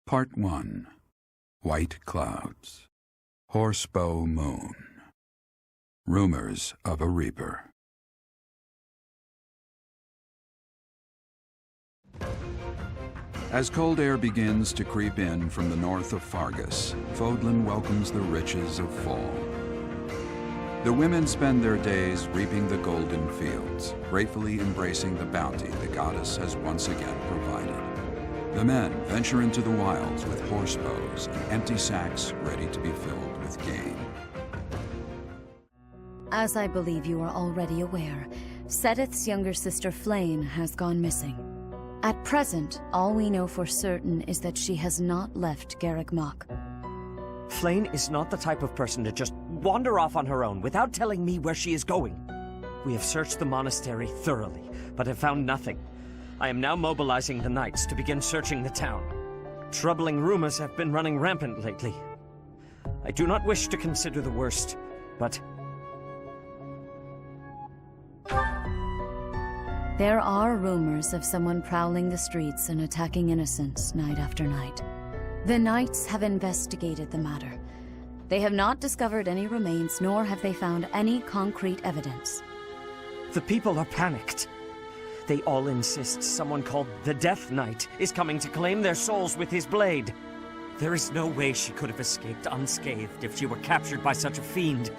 Part 1. White Clouds. Horsebow Moon. Rumors of a Reaper. As cold air begins to creep in from the north of Fargus, Fodlan welcomes the riches of fall. The women spend their days reaping the golden fields, gratefully embracing the bounty the goddess has once again provided. The men venture into the wilds with horsebows and empty sacks ready to be filled with game. As I believe you are already aware, Sedith's younger sister Flame has gone missing. At present, all we know for certain is that she has not left Garreg Mach. Flame is not the type of person to just wander off on her own without telling me where she is going. We have searched the monastery thoroughly, but have found nothing. I am now mobilizing the knights to begin searching the town. Troubling rumors have been running rampant lately. I do not wish to consider the worst, but... There are rumors of someone prowling the streets and attacking innocents night after night. The knights have investigated the matter. They have not discovered any remains, nor have they found any concrete evidence. The people are panicked. They all insist someone called the Death Knight is coming to claim their souls with his blade. There is no way she could have escaped unscathed if she were captured by such a fiend.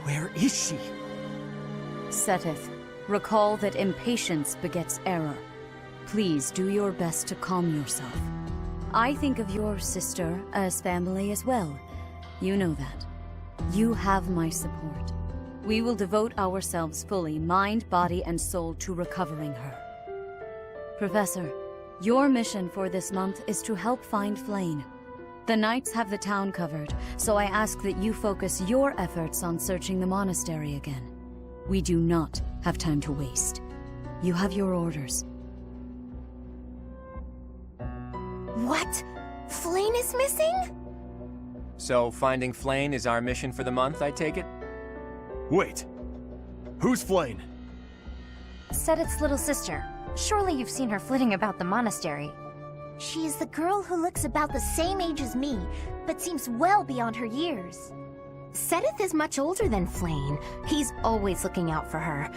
Where is she? Seteth, recall that impatience begets error. Please do your best to calm yourself. I think of your sister as family as well. You know that. You have my support. We will devote ourselves fully, mind, body, and soul, to recovering her. Professor, your mission for this month is to help find Flame. The knights have the town covered, so I ask that you focus your efforts on searching the monastery again. We do not have time to waste. You have your orders. What? Flame is missing? So finding Flame is our mission for the month, I take it? Wait. Who's Flame? Sedith's little sister. Surely you've seen her flitting about the monastery. She is the girl who looks about the same age as me, but seems well beyond her years. Sedith is much older than Flame. He's always looking out for her.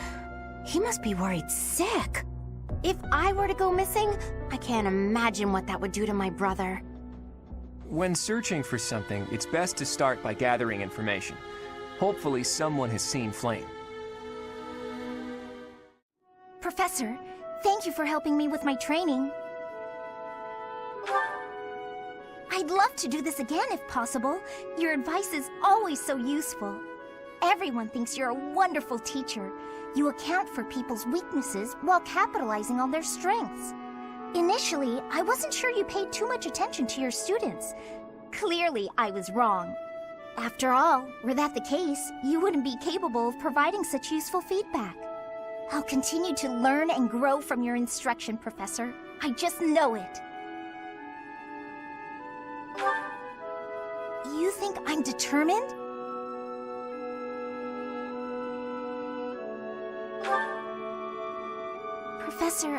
He must be worried sick. If I were to go missing, I can't imagine what that would do to my brother. When searching for something, it's best to start by gathering information. Hopefully someone has seen Flame. Professor, thank you for helping me with my training. I'd love to do this again if possible. Your advice is always so useful. Everyone thinks you're a wonderful teacher. You account for people's weaknesses while capitalizing on their strengths. Initially, I wasn't sure you paid too much attention to your students. Clearly, I was wrong. After all, were that the case, you wouldn't be capable of providing such useful feedback. I'll continue to learn and grow from your instruction, Professor. I just know it. You think I'm determined? Professor,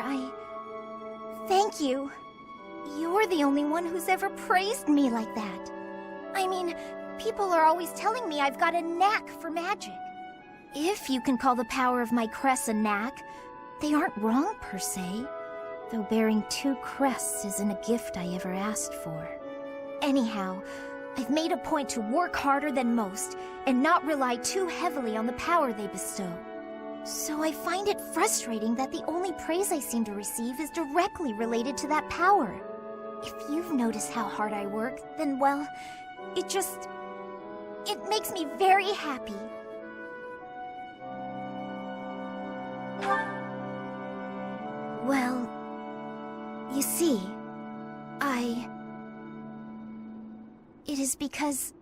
thank you. You're the only one who's ever praised me like that. I mean, people are always telling me I've got a knack for magic. If you can call the power of my crests a knack, they aren't wrong per se. Though bearing 2 crests isn't a gift I ever asked for. Anyhow, I've made a point to work harder than most and not rely too heavily on the power they bestow. So I find it frustrating that the only praise I seem to receive is directly related to that power. If you've noticed how hard I work, then, well, it makes me very happy. Well, you see, it is because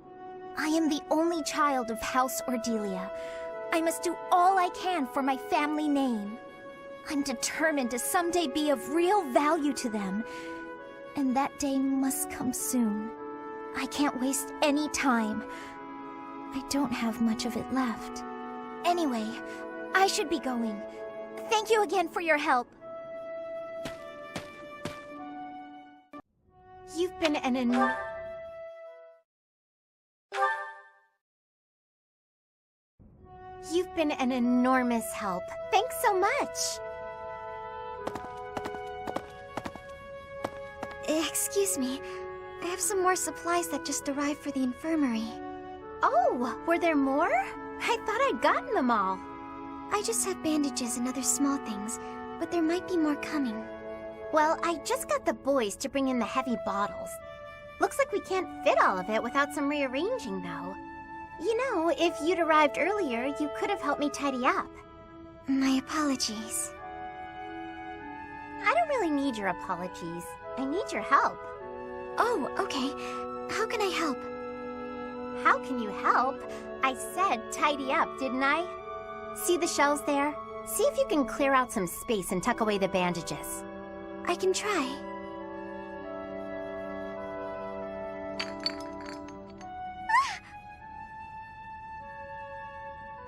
I am the only child of House Ordelia. I must do all I can for my family name. I'm determined to someday be of real value to them, and that day must come soon. I can't waste any time. I don't have much of it left. Anyway, I should be going. Thank you again for your help. You've been an enormous help. Thanks so much. Excuse me. I have some more supplies that just arrived for the infirmary. Oh, were there more? I thought I'd gotten them all. I just have bandages and other small things, but there might be more coming. Well, I just got the boys to bring in the heavy bottles. Looks like we can't fit all of it without some rearranging, though. You know, if you'd arrived earlier, you could have helped me tidy up. My apologies. I don't really need your apologies. I need your help. Oh, okay. How can I help? How can you help? I said tidy up, didn't I? See the shelves there? See if you can clear out some space and tuck away the bandages. I can try.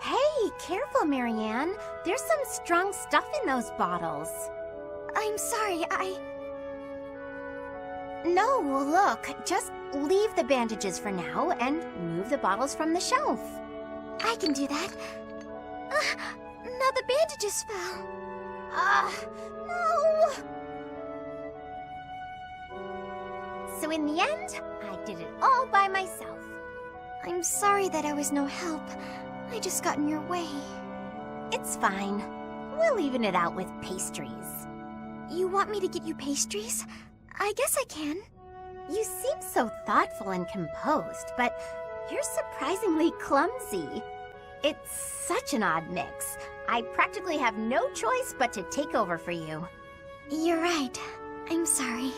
Hey, careful, Marianne. There's some strong stuff in those bottles. I'm sorry, No, look, just leave the bandages for now and move the bottles from the shelf. I can do that. Now the bandages fell. No! So in the end, I did it all by myself. I'm sorry that I was no help. I just got in your way. It's fine. We'll even it out with pastries. You want me to get you pastries? I guess I can. You seem so thoughtful and composed, but you're surprisingly clumsy. It's such an odd mix. I practically have no choice but to take over for you. You're right. I'm sorry.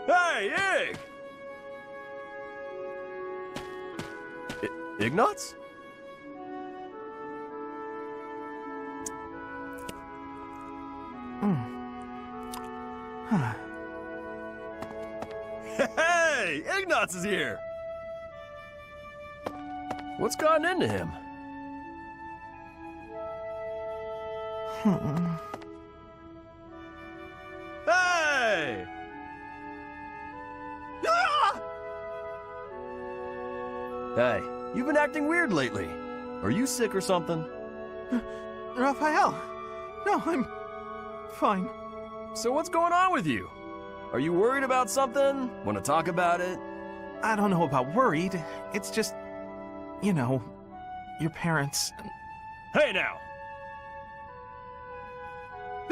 Hey, Ig! Ignatz? Hey! Ignatz is here! What's gotten into him? Hey! Ah! Hey, you've been acting weird lately. Are you sick or something? Raphael! No, I'm fine. So what's going on with you? Are you worried about something? Want to talk about it? I don't know about worried. It's just, you know, your parents. Hey now!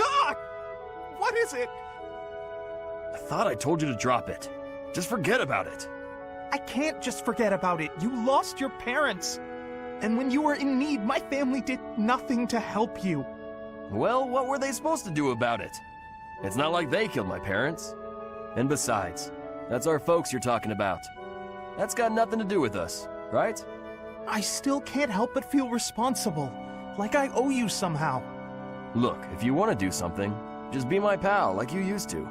Ah! What is it? I thought I told you to drop it. Just forget about it. I can't just forget about it. You lost your parents. And when you were in need, my family did nothing to help you. Well, what were they supposed to do about it? It's not like they killed my parents. And besides, that's our folks you're talking about. That's got nothing to do with us, right? I still can't help but feel responsible. Like I owe you somehow. Look, if you want to do something, just be my pal like you used to.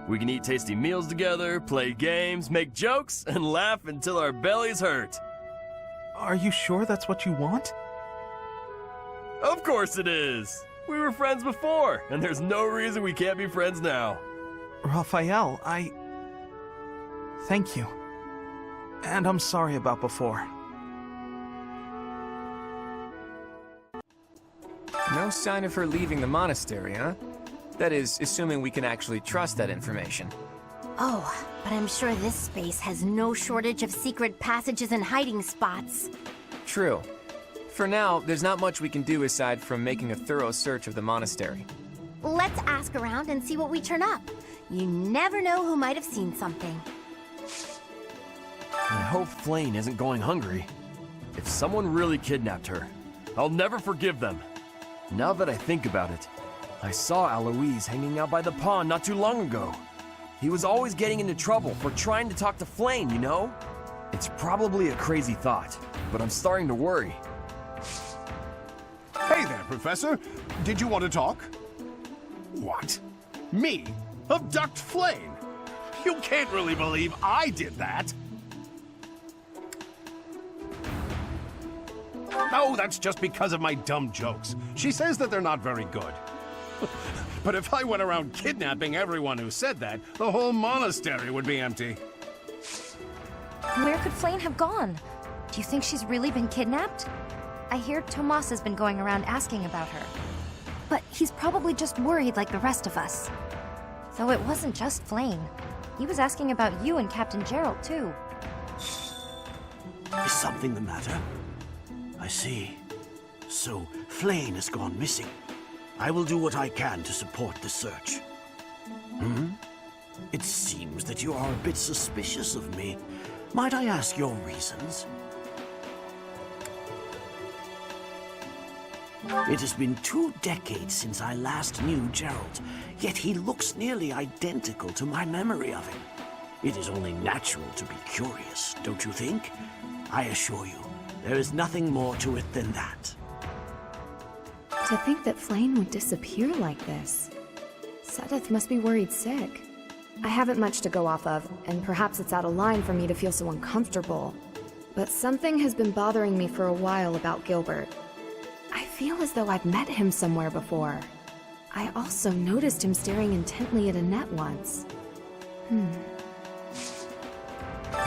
We can eat tasty meals together, play games, make jokes, and laugh until our bellies hurt. Are you sure that's what you want? Of course it is! We were friends before, and there's no reason we can't be friends now. Raphael, thank you. And I'm sorry about before. No sign of her leaving the monastery, huh? That is, assuming we can actually trust that information. Oh, but I'm sure this space has no shortage of secret passages and hiding spots. True. For now, there's not much we can do aside from making a thorough search of the monastery. Let's ask around and see what we turn up. You never know who might have seen something. I hope Flayn isn't going hungry. If someone really kidnapped her, I'll never forgive them. Now that I think about it, I saw Aloise hanging out by the pond not too long ago. He was always getting into trouble for trying to talk to Flayn, you know? It's probably a crazy thought, but I'm starting to worry. Hey there, Professor. Did you want to talk? What? Me? Abduct Flame? You can't really believe I did that! No, that's just because of my dumb jokes. She says that they're not very good. But if I went around kidnapping everyone who said that, the whole monastery would be empty. Where could Flame have gone? Do you think she's really been kidnapped? I hear Tomas has been going around asking about her. But he's probably just worried like the rest of us. Though it wasn't just Flame. He was asking about you and Captain Gerald, too. Is something the matter? I see. So, Flame has gone missing. I will do what I can to support the search. It seems that you are a bit suspicious of me. Might I ask your reasons? It has been 2 decades since I last knew Gerald, yet he looks nearly identical to my memory of him. It is only natural to be curious, don't you think? I assure you, there is nothing more to it than that. To think that Flame would disappear like this. Sedith must be worried sick. I haven't much to go off of, and perhaps it's out of line for me to feel so uncomfortable. But something has been bothering me for a while about Gilbert. I feel as though I've met him somewhere before. I also noticed him staring intently at Annette once.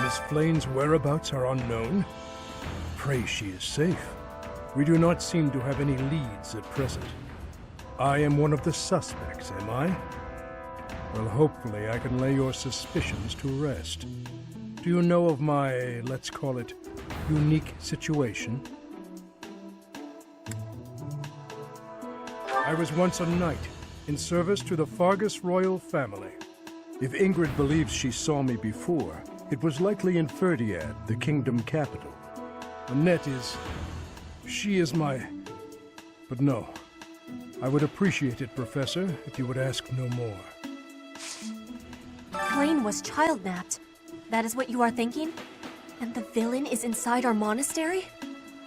Miss Flane's whereabouts are unknown. Pray she is safe. We do not seem to have any leads at present. I am one of the suspects, am I? Well, hopefully I can lay your suspicions to rest. Do you know of my, let's call it, unique situation? I was once a knight, in service to the Fargus royal family. If Ingrid believes she saw me before, it was likely in Ferdiad, the kingdom capital. Annette is... she is my... But no. I would appreciate it, Professor, if you would ask no more. Flame was child-napped. That is what you are thinking? And the villain is inside our monastery?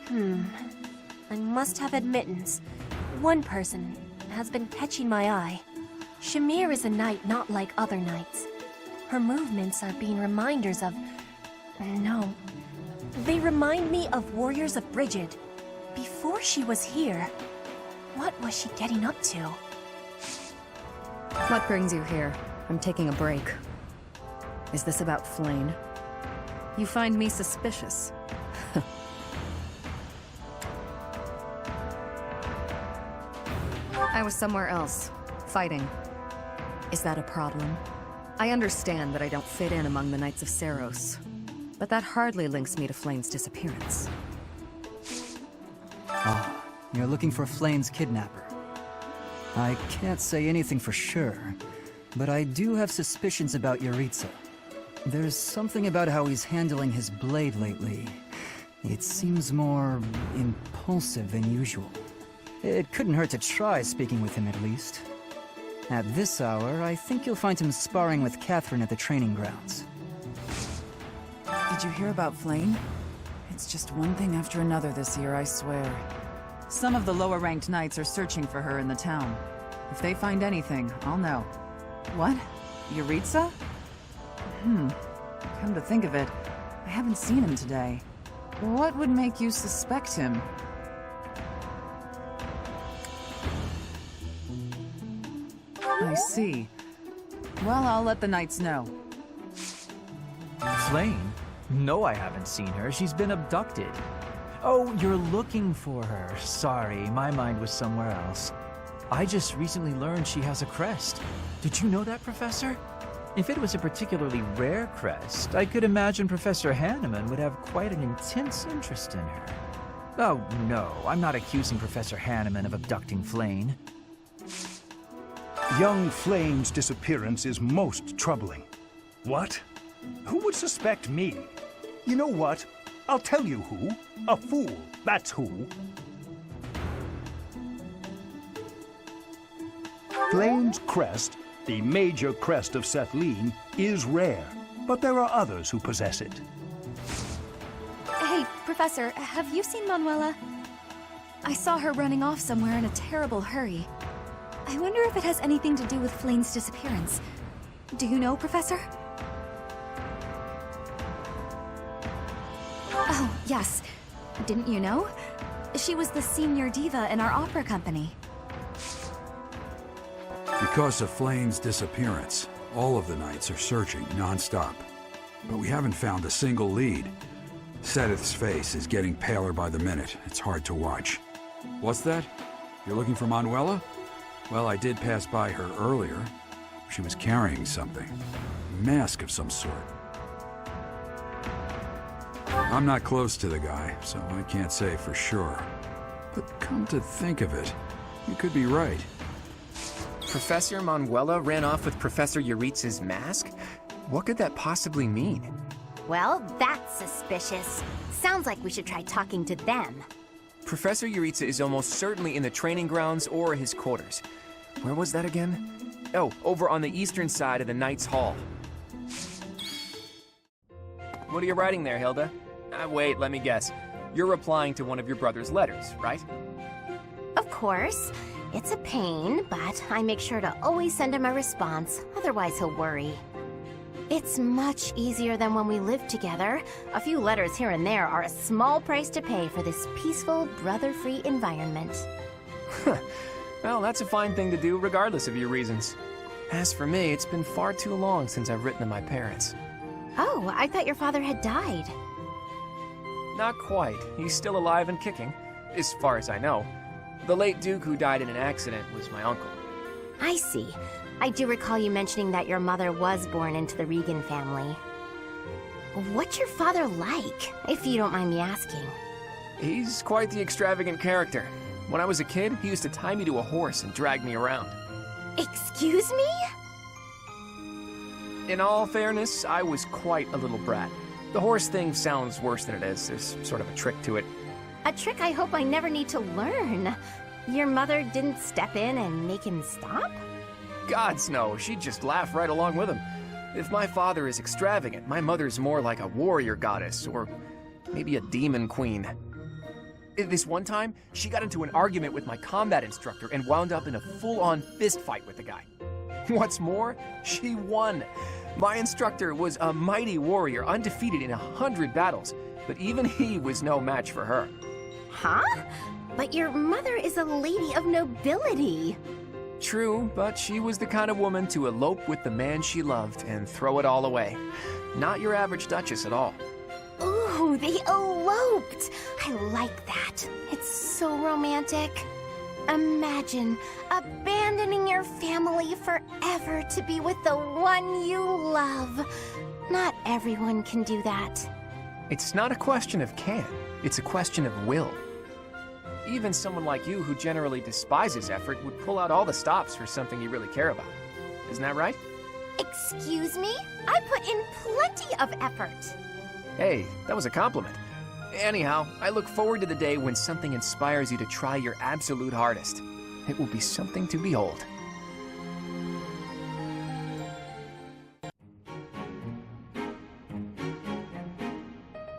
I must have admittance. One person has been catching my eye. Shamir is a knight not like other knights. Her movements are being reminders of... no. They remind me of Warriors of Brigid. Before she was here, what was she getting up to? What brings you here? I'm taking a break. Is this about Flame? You find me suspicious. I was somewhere else, fighting. Is that a problem? I understand that I don't fit in among the Knights of Seiros, but that hardly links me to Flame's disappearance. Oh, you're looking for Flame's kidnapper. I can't say anything for sure, but I do have suspicions about Yuritsa. There's something about how he's handling his blade lately. It seems more impulsive than usual. It couldn't hurt to try speaking with him at least. At this hour, I think you'll find him sparring with Catherine at the training grounds. Did you hear about Flame? It's just one thing after another this year, I swear. Some of the lower-ranked knights are searching for her in the town. If they find anything, I'll know. What? Yuritsa? Come to think of it, I haven't seen him today. What would make you suspect him? I see. Well, I'll let the knights know. Flame? No, I haven't seen her. She's been abducted. Oh, you're looking for her. Sorry, my mind was somewhere else. I just recently learned she has a crest. Did you know that, Professor? If it was a particularly rare crest, I could imagine Professor Hanneman would have quite an intense interest in her. Oh, no, I'm not accusing Professor Hanneman of abducting Flame. Young Flame's disappearance is most troubling. What? Who would suspect me? You know what? I'll tell you who. A fool, that's who. Flame's crest, the major crest of Sethlin, is rare, but there are others who possess it. Hey, Professor, have you seen Manuela? I saw her running off somewhere in a terrible hurry. I wonder if it has anything to do with Flane's disappearance. Do you know, Professor? Oh, yes. Didn't you know? She was the senior diva in our opera company. Because of Flane's disappearance, all of the knights are searching non-stop. But we haven't found a single lead. Sedith's face is getting paler by the minute. It's hard to watch. What's that? You're looking for Manuela? Well, I did pass by her earlier. She was carrying something. A mask of some sort. I'm not close to the guy, so I can't say for sure. But come to think of it, you could be right. Professor Manuela ran off with Professor Yuritsa's mask? What could that possibly mean? Well, that's suspicious. Sounds like we should try talking to them. Professor Yuritsa is almost certainly in the training grounds or his quarters. Where was that again? Oh, over on the eastern side of the Knight's Hall. What are you writing there, Hilda? Wait, let me guess. You're replying to one of your brother's letters, right? Of course. It's a pain, but I make sure to always send him a response, otherwise he'll worry. It's much easier than when we lived together. A few letters here and there are a small price to pay for this peaceful, brother-free environment. Well, that's a fine thing to do, regardless of your reasons. As for me, it's been far too long since I've written to my parents. Oh, I thought your father had died. Not quite. He's still alive and kicking, as far as I know. The late Duke who died in an accident was my uncle. I see. I do recall you mentioning that your mother was born into the Regan family. What's your father like, if you don't mind me asking? He's quite the extravagant character. When I was a kid, he used to tie me to a horse and drag me around. Excuse me? In all fairness, I was quite a little brat. The horse thing sounds worse than it is. There's sort of a trick to it. A trick I hope I never need to learn. Your mother didn't step in and make him stop? Gods no, she'd just laugh right along with him. If my father is extravagant, my mother's more like a warrior goddess, or maybe a demon queen. This one time, she got into an argument with my combat instructor and wound up in a full-on fist fight with the guy. What's more, she won. My instructor was a mighty warrior, undefeated in 100 battles, but even he was no match for her. Huh? But your mother is a lady of nobility. True, but she was the kind of woman to elope with the man she loved and throw it all away. Not your average duchess at all. Ooh, they eloped! I like that. It's so romantic. Imagine abandoning your family forever to be with the one you love. Not everyone can do that. It's not a question of can, it's a question of will. Even someone like you who generally despises effort would pull out all the stops for something you really care about. Isn't that right? Excuse me? I put in plenty of effort. Hey, that was a compliment. Anyhow, I look forward to the day when something inspires you to try your absolute hardest. It will be something to behold.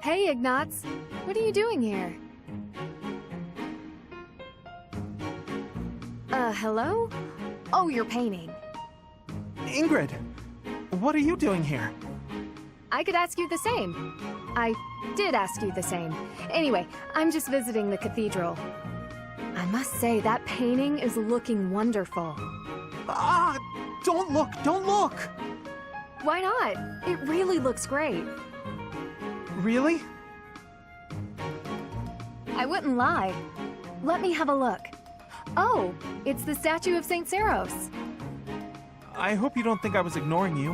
Hey, Ignatz. What are you doing here? Hello? Oh, you're painting. Ingrid, what are you doing here? I could ask you the same. I did ask you the same. Anyway, I'm just visiting the cathedral. I must say, that painting is looking wonderful. Ah! Don't look! Don't look! Why not? It really looks great. Really? I wouldn't lie. Let me have a look. Oh, it's the statue of St. Saros. I hope you don't think I was ignoring you.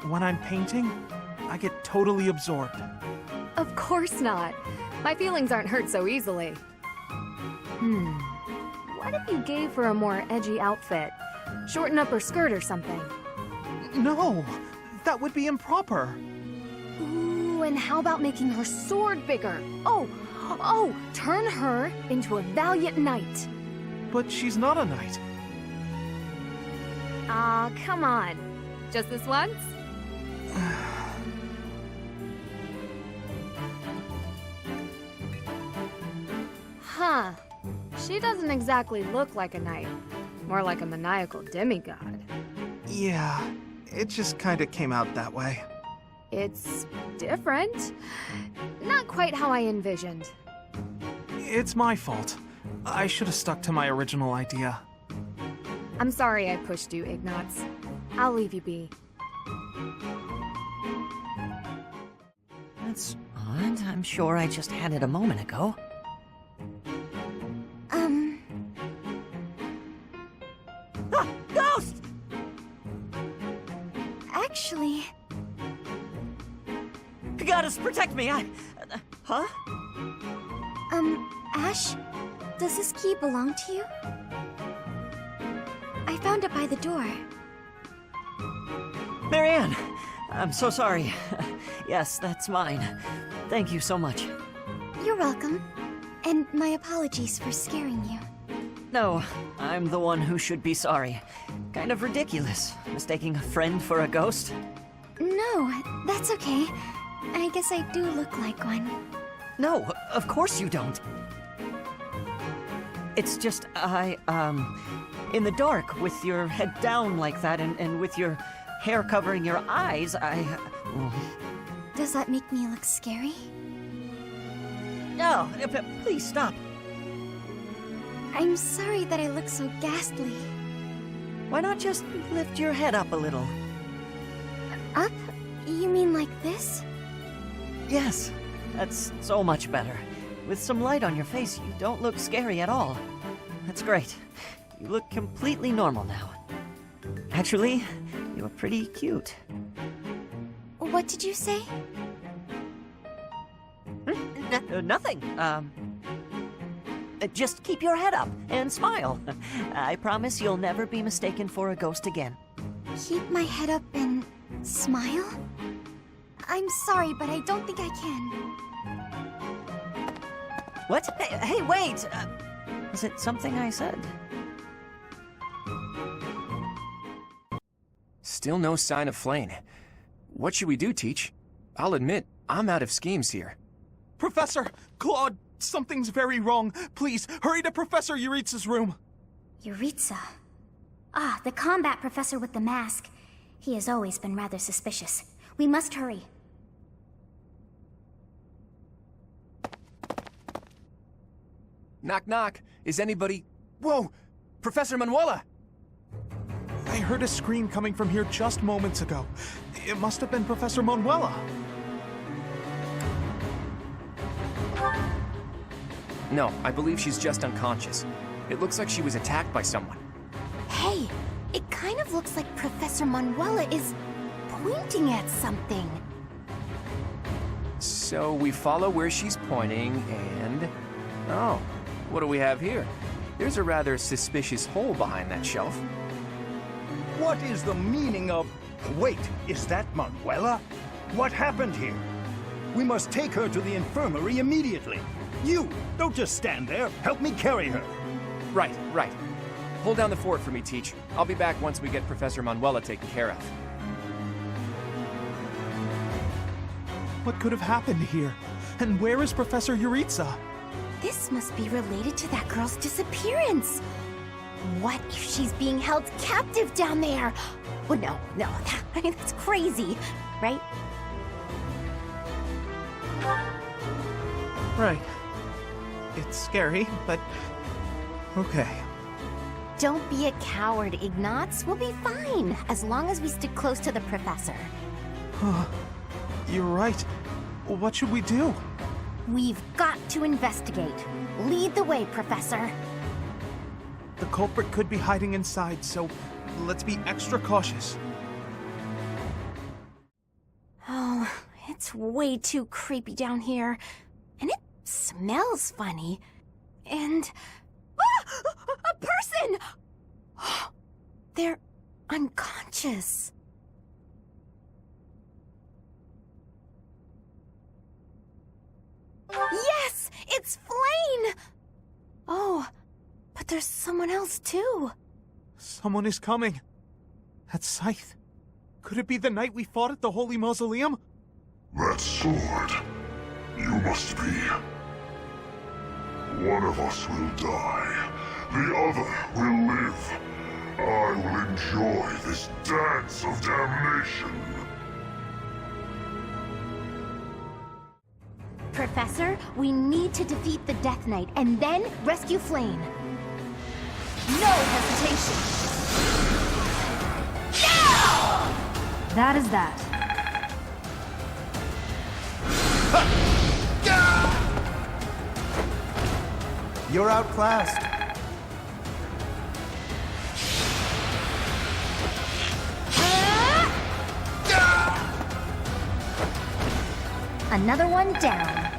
When I'm painting, I get totally absorbed. Of course not. My feelings aren't hurt so easily. What if you gave her a more edgy outfit? Shorten up her skirt or something? No! That would be improper! Ooh, and how about making her sword bigger? Oh, turn her into a valiant knight. But she's not a knight. Aw, come on. Just this once? Huh. She doesn't exactly look like a knight. More like a maniacal demigod. Yeah, it just kinda came out that way. It's different. Not quite how I envisioned. It's my fault. I should have stuck to my original idea. I'm sorry I pushed you, Ignatz. I'll leave you be. That's odd. I'm sure I just had it a moment ago. Ah, ghost! Actually... Goddess, protect me! Huh? Ash? Does this key belong to you? I found it by the door. Marianne! I'm so sorry. Yes, that's mine. Thank you so much. You're welcome. And my apologies for scaring you. No, I'm the one who should be sorry. Kind of ridiculous, mistaking a friend for a ghost. No, that's okay. I guess I do look like one. No, of course you don't. It's just, in the dark, with your head down like that, and with your hair covering your eyes, Does that make me look scary? No, please stop. I'm sorry that I look so ghastly. Why not just lift your head up a little? Up? You mean like this? Yes, that's so much better. With some light on your face, you don't look scary at all. That's great. You look completely normal now. Actually, you're pretty cute. What did you say? Nothing. Just keep your head up and smile. I promise you'll never be mistaken for a ghost again. Keep my head up and smile? I'm sorry, but I don't think I can. What? Hey, wait! Is it something I said? Still no sign of Flane. What should we do, Teach? I'll admit, I'm out of schemes here. Professor! Claude! Something's very wrong. Please, hurry to Professor Yuritsa's room. Yuritsa? Ah, the combat professor with the mask. He has always been rather suspicious. We must hurry. Knock, knock. Is anybody... Whoa! Professor Manuela! I heard a scream coming from here just moments ago. It must have been Professor Manuela. No, I believe she's just unconscious. It looks like she was attacked by someone. Hey, it kind of looks like Professor Manuela is pointing at something. So we follow where she's pointing and... Oh, what do we have here? There's a rather suspicious hole behind that shelf. What is the meaning of... Wait, is that Manuela? What happened here? We must take her to the infirmary immediately. You, don't just stand there. Help me carry her. Right, right. Hold down the fort for me, Teach. I'll be back once we get Professor Manuela taken care of. What could have happened here? And where is Professor Yuritsa? This must be related to that girl's disappearance. What if she's being held captive down there? Well, no, I mean, that's crazy, right? Right. It's scary, but... okay. Don't be a coward, Ignatz. We'll be fine, as long as we stick close to the professor. You're right. What should we do? We've got to investigate. Lead the way, Professor. The culprit could be hiding inside, so let's be extra cautious. Oh, it's way too creepy down here. And it smells funny. And... Ah! A person! They're unconscious. Yes! It's Flane! Oh, but there's someone else too. Someone is coming. That scythe. Could it be the night we fought at the Holy Mausoleum? That sword. You must be. One of us will die. The other will live. I will enjoy this dance of damnation. Professor, we need to defeat the Death Knight and then rescue Flame. No hesitation! That is that. You're outclassed. Another one down.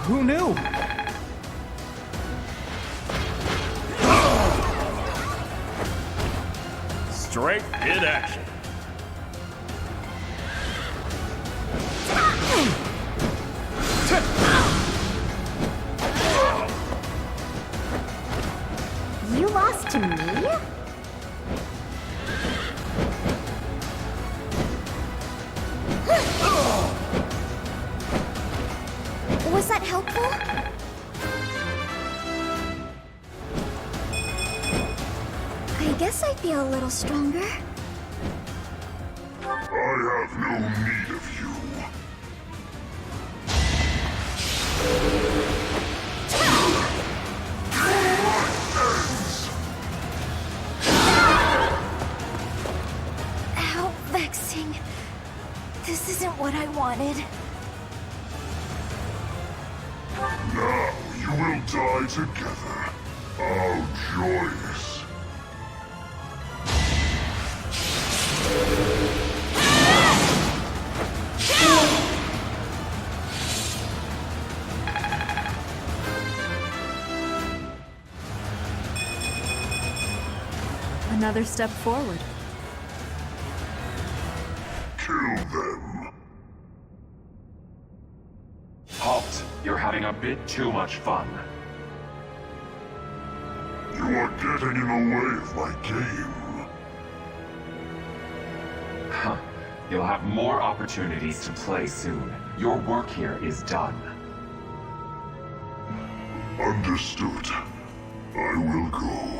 Who knew? Strength in action. You lost to me? Was that helpful? I guess I feel a little stronger. I have no need of you. How vexing. This isn't what I wanted. Now you will die together. How joyous. Another step forward. Kill them. Halt! You're having a bit too much fun. You are getting in the way of my game. Huh. You'll have more opportunities to play soon. Your work here is done. Understood. I will go.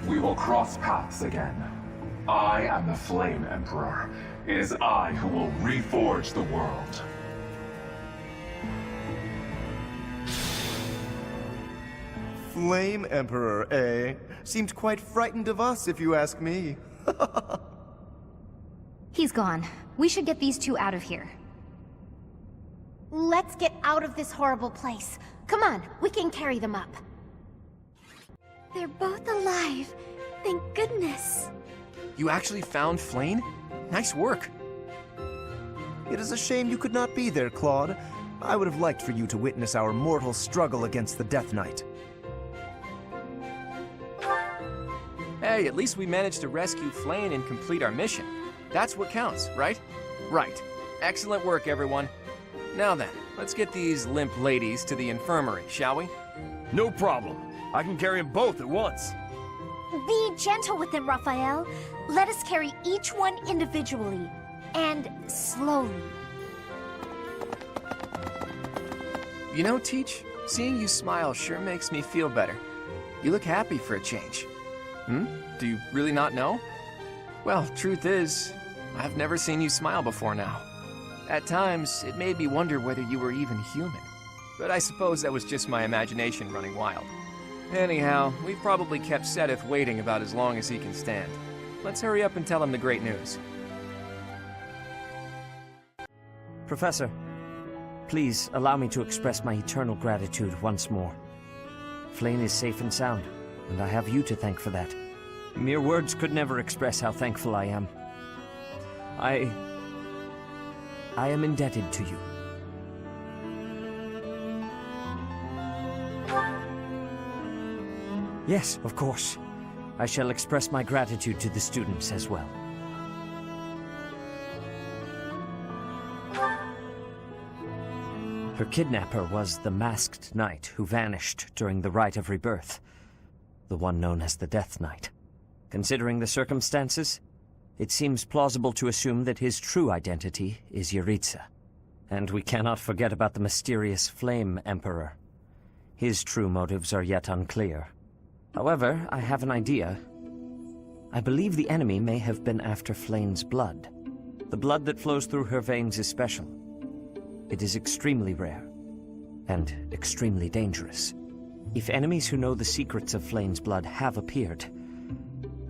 We will cross paths again. I am the Flame Emperor. It is I who will reforge the world. Flame Emperor, eh? Seemed quite frightened of us, if you ask me. He's gone. We should get these two out of here. Let's get out of this horrible place. Come on, we can carry them up. They're both alive. Thank goodness. You actually found Flame? Nice work. It is a shame you could not be there, Claude. I would have liked for you to witness our mortal struggle against the Death Knight. Hey, at least we managed to rescue Flame and complete our mission. That's what counts, right? Right. Excellent work, everyone. Now then, let's get these limp ladies to the infirmary, shall we? No problem. I can carry them both at once. Be gentle with them, Raphael. Let us carry each one individually. And slowly. You know, Teach, seeing you smile sure makes me feel better. You look happy for a change. Do you really not know? Well, truth is, I've never seen you smile before now. At times, it made me wonder whether you were even human. But I suppose that was just my imagination running wild. Anyhow, we've probably kept Sedith waiting about as long as he can stand. Let's hurry up and tell him the great news. Professor, please allow me to express my eternal gratitude once more. Flame is safe and sound, and I have you to thank for that. Mere words could never express how thankful I am. I am indebted to you. Yes, of course. I shall express my gratitude to the students as well. Her kidnapper was the masked knight who vanished during the Rite of Rebirth, the one known as the Death Knight. Considering the circumstances, It seems plausible to assume that his true identity is Yaritza. And we cannot forget about the mysterious Flame Emperor. His true motives are yet unclear. However, I have an idea. I believe the enemy may have been after Flane's blood. The blood that flows through her veins is special. It is extremely rare, and extremely dangerous. If enemies who know the secrets of Flane's blood have appeared,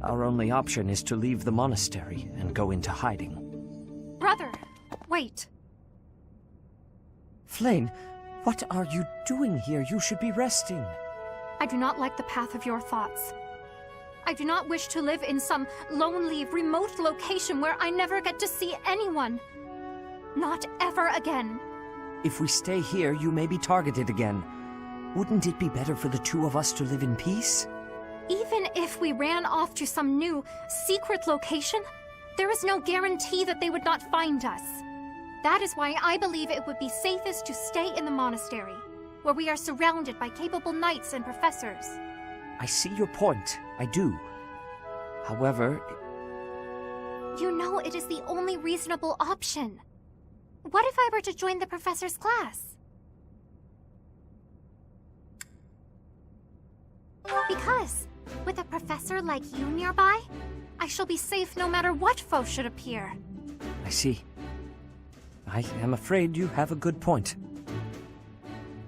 our only option is to leave the monastery and go into hiding. Brother, wait. Flane, what are you doing here? You should be resting. I do not like the path of your thoughts. I do not wish to live in some lonely, remote location where I never get to see anyone. Not ever again. If we stay here, you may be targeted again. Wouldn't it be better for the two of us to live in peace? Even if we ran off to some new, secret location, there is no guarantee that they would not find us. That is why I believe it would be safest to stay in the monastery, where we are surrounded by capable knights and professors. I see your point. I do. However... You know it is the only reasonable option. What if I were to join the professor's class? Because, with a professor like you nearby, I shall be safe no matter what foe should appear. I see. I am afraid you have a good point.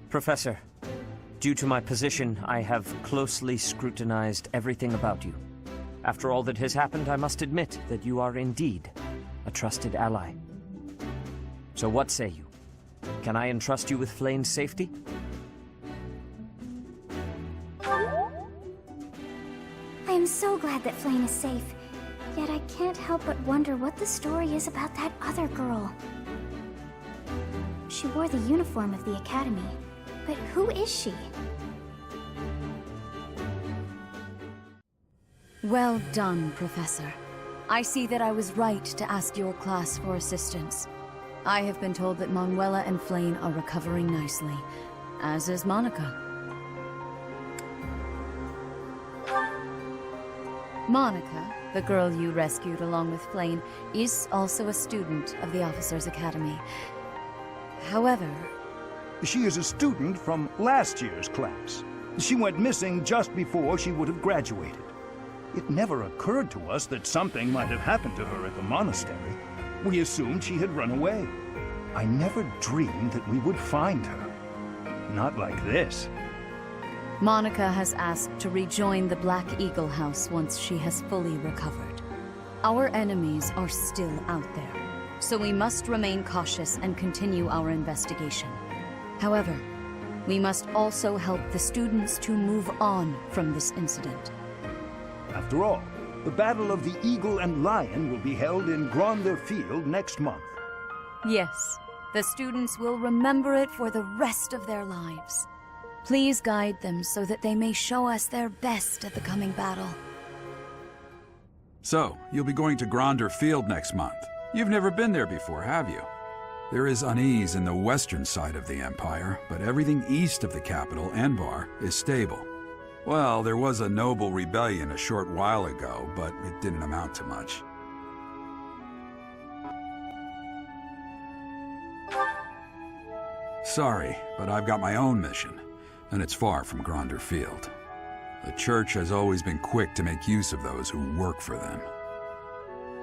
Professor, due to my position, I have closely scrutinized everything about you. After all that has happened, I must admit that you are indeed a trusted ally. So what say you? Can I entrust you with Flane's safety? I am so glad that Flane is safe, yet I can't help but wonder what the story is about that other girl. She wore the uniform of the academy, but who is she? Well done, Professor. I see that I was right to ask your class for assistance. I have been told that Manuela and Flane are recovering nicely, as is Monica. Monica, the girl you rescued along with Flane, is also a student of the Officers' Academy. However... She is a student from last year's class. She went missing just before she would have graduated. It never occurred to us that something might have happened to her at the monastery. We assumed she had run away. I never dreamed that we would find her. Not like this. Monica has asked to rejoin the Black Eagle House once she has fully recovered. Our enemies are still out there, so we must remain cautious and continue our investigation. However, we must also help the students to move on from this incident. After all, the Battle of the Eagle and Lion will be held in Gronder Field next month. Yes, the students will remember it for the rest of their lives. Please guide them so that they may show us their best at the coming battle. So, you'll be going to Gronder Field next month. You've never been there before, have you? There is unease in the western side of the Empire, but everything east of the capital, Envar, is stable. Well, there was a noble rebellion a short while ago, but it didn't amount to much. Sorry, but I've got my own mission, and it's far from Gronder Field. The Church has always been quick to make use of those who work for them.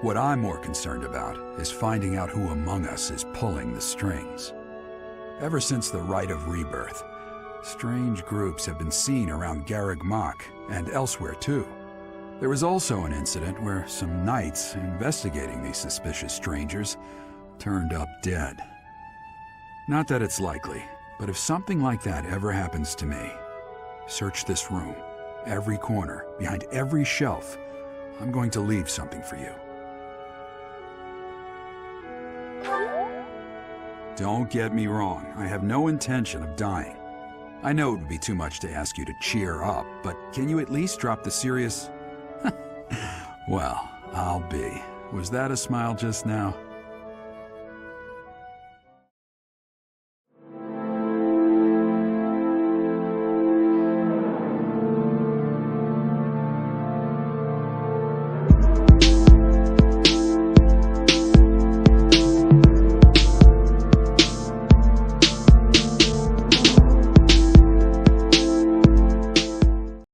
What I'm more concerned about is finding out who among us is pulling the strings. Ever since the Rite of Rebirth, strange groups have been seen around Garreg Mach and elsewhere too. There was also an incident where some knights investigating these suspicious strangers turned up dead. Not that it's likely, but if something like that ever happens to me, search this room, every corner, behind every shelf. I'm going to leave something for you. Don't get me wrong, I have no intention of dying. I know it would be too much to ask you to cheer up, but can you at least drop the serious... Well, I'll be. Was that a smile just now?